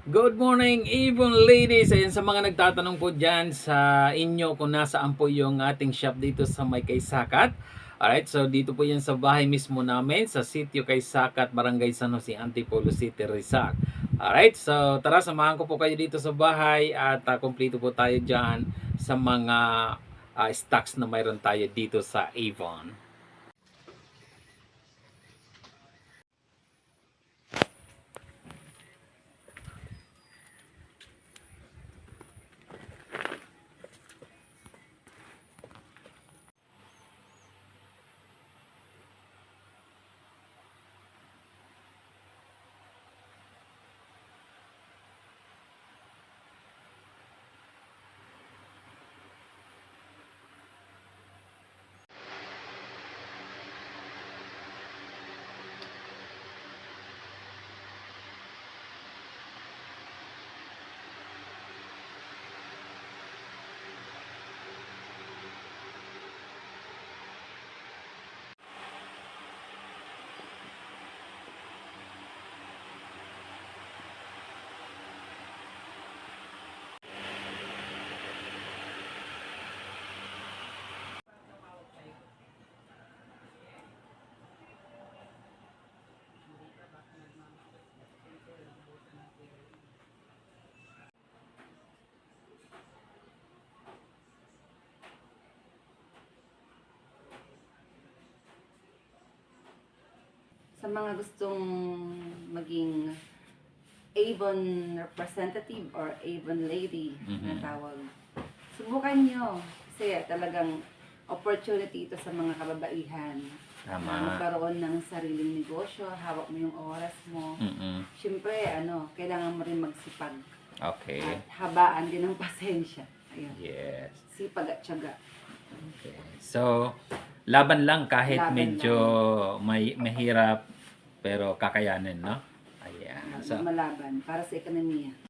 Good morning, even ladies. Ayan, sa mga nagtatanong po dyan sa inyo kung nasaan po yung ating shop dito sa May Kaysakat. Alright, so dito po yan sa bahay mismo namin sa Sitio Kaysakat, Barangay San Jose, Antipolo City, Rizal. Alright, so tara, samahan ko po kayo dito sa bahay at kumpleto po tayo dyan sa mga stocks na mayroon tayo dito sa Avon. Sa mga gustong maging Avon representative or Avon lady na tawag, subukan nyo. Kasi talagang opportunity ito sa mga kababaihan. Na Tama. magkaroon ng sariling negosyo, hawak mo yung oras mo. Siyempre, kailangan mo rin magsipag. Okay. At habaan din ng pasensya. Ayun. Yes. Sipag at tiyaga. Okay. So, laban lang kahit Laban medyo may mahirap pero kakayanin, no? Ayan. So, Malaban para sa ekonomiya.